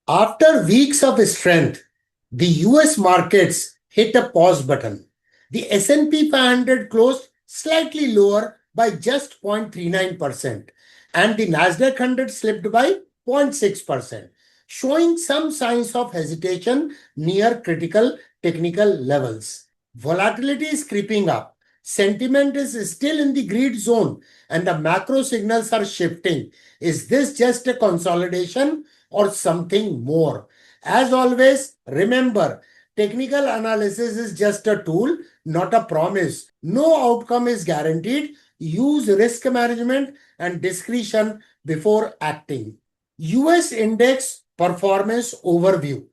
After weeks of strength, the US markets hit a pause button. The S&P 500 closed slightly lower by just 0.39%, and the Nasdaq 100 slipped by 0.6%, showing some signs of hesitation near critical technical levels. Volatility is creeping up. Sentiment is still in the greed zone, and the macro signals are shifting. Is this just a consolidation or something more? As always, remember, technical analysis is just a tool, not a promise. No outcome is guaranteed. Use risk management and discretion before acting. US Index Performance Overview.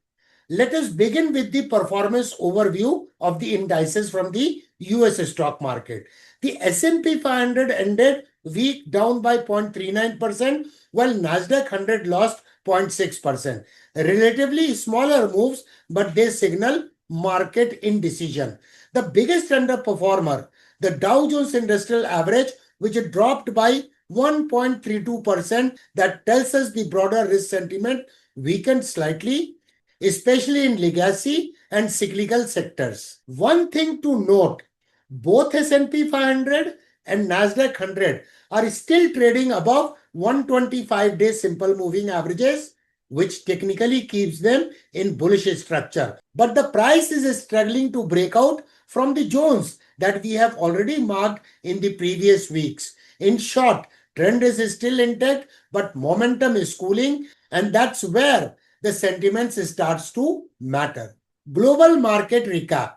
Let us begin with the performance overview of the indices from the US stock market. The S&P 500 ended week down by 0.39%, while Nasdaq 100 lost 0.6%. Relatively smaller moves, but they signal market indecision. The biggest underperformer, the Dow Jones Industrial Average, which dropped by 1.32%, that tells us the broader risk sentiment weakened slightly, especially in legacy and cyclical sectors. One thing to note, both S&P 500 and Nasdaq 100 are still trading above 125-day simple moving averages, which technically keeps them in bullish structure. But the price is struggling to break out from the zones that we have already marked in the previous weeks. In short, trend is still intact, but momentum is cooling, and that's where the sentiments starts to matter. Global market recap.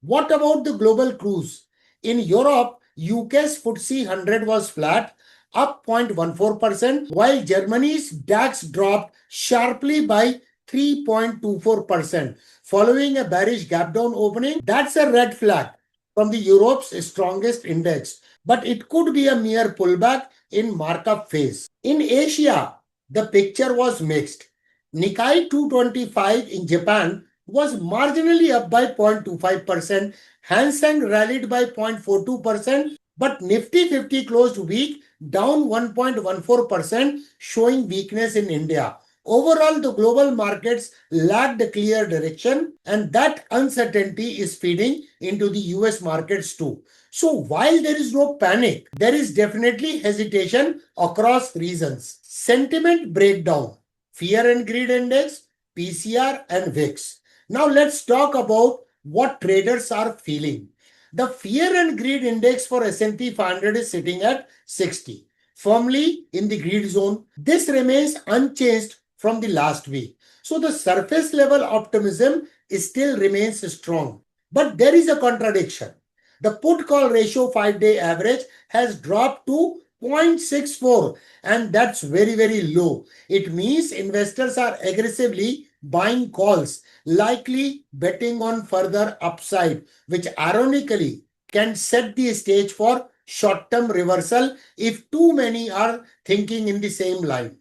What about the global cruise? In Europe, UK's FTSE 100 was flat, up 0.14%, while Germany's DAX dropped sharply by 3.24%, following a bearish gap down opening. That's a red flag from the Europe's strongest index, but it could be a mere pullback in markup phase. In Asia, the picture was mixed. Nikkei 225 in Japan was marginally up by 0.25%. Hang Seng rallied by 0.42%, but Nifty 50 closed weak, down 1.14%, showing weakness in India. Overall, the global markets lacked a clear direction, and that uncertainty is feeding into the US markets too. So while there is no panic, there is definitely hesitation across regions. Sentiment breakdown. Fear and Greed Index, PCR and VIX. Now let's talk about what traders are feeling. The Fear and Greed Index for S&P 500 is sitting at 60, firmly in the greed zone. This remains unchanged from the last week. So the surface level optimism still remains strong. But there is a contradiction. The put call ratio 5-day average has dropped to 0.64, and that's very low. It means investors are aggressively buying calls, likely betting on further upside, which ironically can set the stage for short-term reversal if too many are thinking in the same line.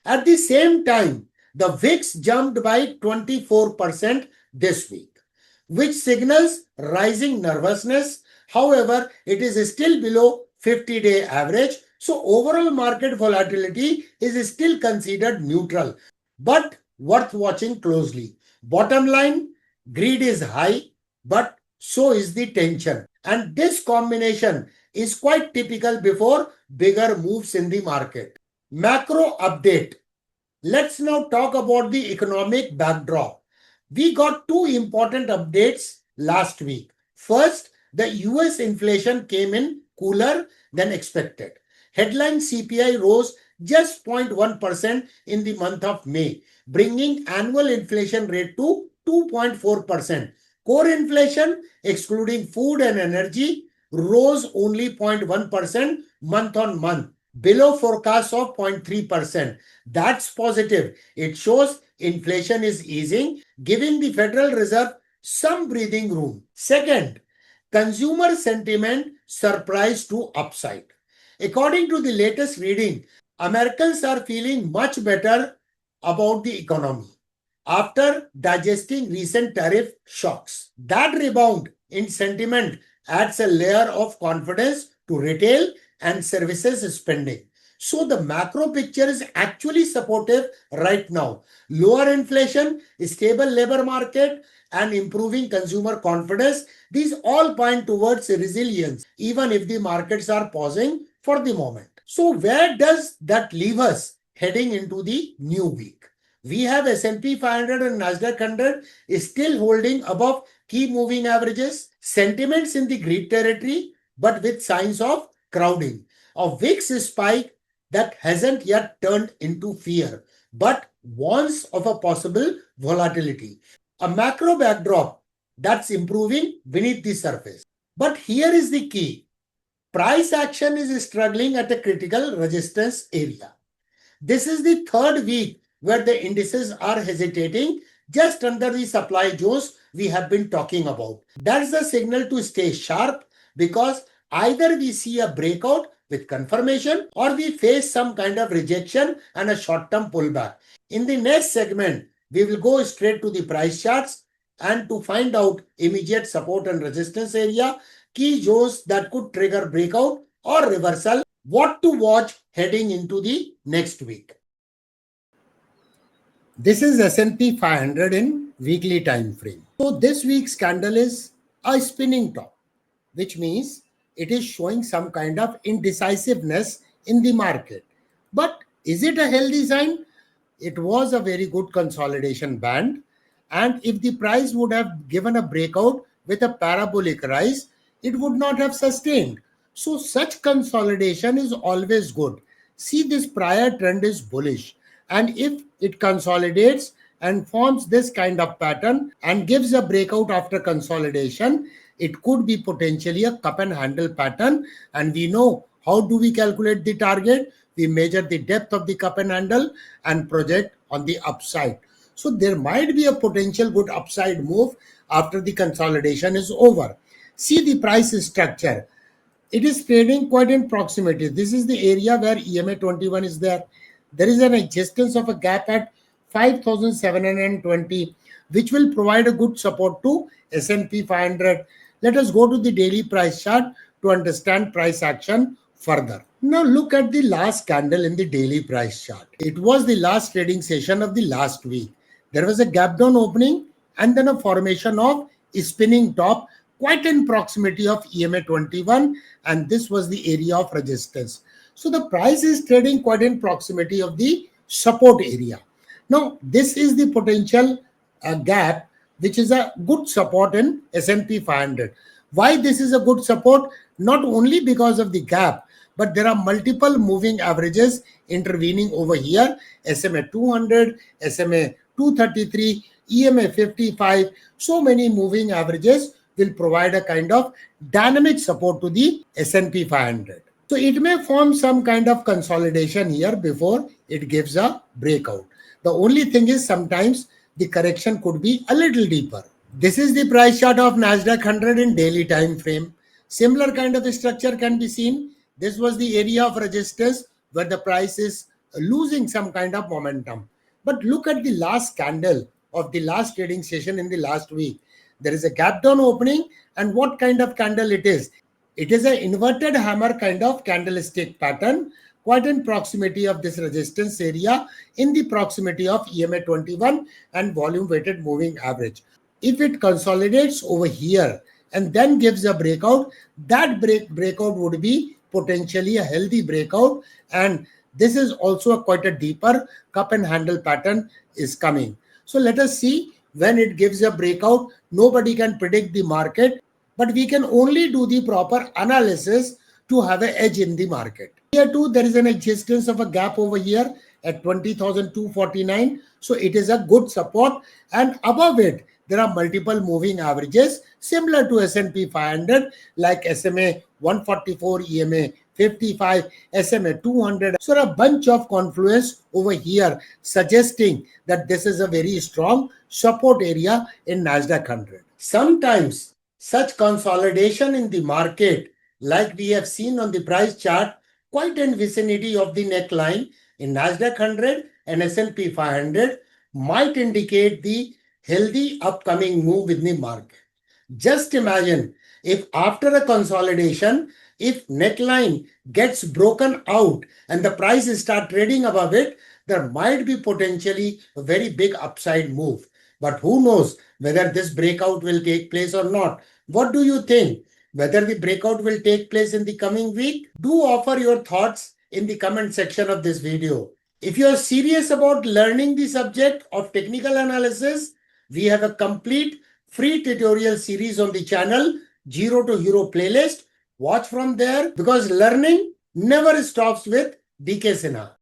At the same time, the VIX jumped by 24% this week, which signals rising nervousness. However, it is still below 50-day average, so overall market volatility is still considered neutral, but worth watching closely. Bottom line, greed is high, but so is the tension. And this combination is quite typical before bigger moves in the market. Macro update. Let's now talk about the economic backdrop. We got two important updates last week. First, the US inflation came in cooler than expected. Headline CPI rose just 0.1% in the month of May, bringing annual inflation rate to 2.4%. Core inflation, excluding food and energy, rose only 0.1% month on month, below forecast of 0.3%. That's positive. It shows inflation is easing, giving the Federal Reserve some breathing room. Second, consumer sentiment surprised to upside. According to the latest reading, Americans are feeling much better about the economy after digesting recent tariff shocks. That rebound in sentiment adds a layer of confidence to retail and services spending. So the macro picture is actually supportive right now. Lower inflation, stable labor market, and improving consumer confidence, these all point towards resilience, even if the markets are pausing for the moment. So where does that leave us heading into the new week? We have S&P 500 and Nasdaq 100 is still holding above key moving averages, sentiments in the greed territory, but with signs of crowding. A VIX spike that hasn't yet turned into fear, but warns of a possible volatility. A macro backdrop that's improving beneath the surface. But here is the key. Price action is struggling at a critical resistance area. This is the third week where the indices are hesitating just under the supply zones we have been talking about. That's the signal to stay sharp, because either we see a breakout with confirmation or we face some kind of rejection and a short-term pullback. In the next segment, we will go straight to the price charts and to find out immediate support and resistance area, key zones that could trigger breakout or reversal, what to watch heading into the next week. This is S&P 500 in weekly time frame. So this week's candle is a spinning top, which means it is showing some kind of indecisiveness in the market. But is it a healthy sign? It was a very good consolidation band. And if the price would have given a breakout with a parabolic rise, it would not have sustained. So such consolidation is always good. See, this prior trend is bullish. And if it consolidates and forms this kind of pattern and gives a breakout after consolidation, it could be potentially a cup and handle pattern. And we know how do we calculate the target? We measure the depth of the cup and handle and project on the upside. So there might be a potential good upside move after the consolidation is over. See the price structure. It is trading quite in proximity. This is the area where EMA 21 is there. There is an existence of a gap at 5,720, which will provide a good support to S&P 500. Let us go to the daily price chart to understand price action further. Now look at the last candle in the daily price chart. It was the last trading session of the last week. There was a gap down opening and then a formation of a spinning top quite in proximity of EMA 21, and this was the area of resistance. So the price is trading quite in proximity of the support area. Now this is the potential gap, which is a good support in S&P 500. Why this is a good support? Not only because of the gap, but there are multiple moving averages intervening over here. SMA 200, SMA 233, EMA 55. So many moving averages will provide a kind of dynamic support to the S&P 500. So it may form some kind of consolidation here before it gives a breakout. The only thing is sometimes the correction could be a little deeper. This is the price chart of Nasdaq 100 in daily time frame. Similar kind of structure can be seen. This was the area of resistance where the price is losing some kind of momentum. But look at the last candle of the last trading session in the last week. There is a gap down opening, and what kind of candle it is? It is an inverted hammer kind of candlestick pattern, quite in proximity of this resistance area, in the proximity of EMA 21 and volume weighted moving average. If it consolidates over here and then gives a breakout, that breakout would be potentially a healthy breakout, and this is also quite a deeper cup and handle pattern is coming. So let us see when it gives a breakout. Nobody can predict the market, but we can only do the proper analysis to have an edge in the market. Here too, there is an existence of a gap over here at 20,249. So it is a good support, and above it, there are multiple moving averages similar to S&P 500 like SMA 144, EMA 55, SMA 200. So a bunch of confluence over here suggesting that this is a very strong support area in Nasdaq 100. Sometimes such consolidation in the market, like we have seen on the price chart, quite in vicinity of the neckline in Nasdaq 100 and S&P 500, might indicate the healthy upcoming move in the market. Just imagine If after a consolidation, if neckline gets broken out and the prices start trading above it, there might be potentially a very big upside move. But who knows whether this breakout will take place or not? What do you think? Whether the breakout will take place in the coming week? Do offer your thoughts in the comment section of this video. If you are serious about learning the subject of technical analysis, we have a complete free tutorial series on the channel, Zero to Hero playlist. Watch from there because learning never stops with DK Sinha.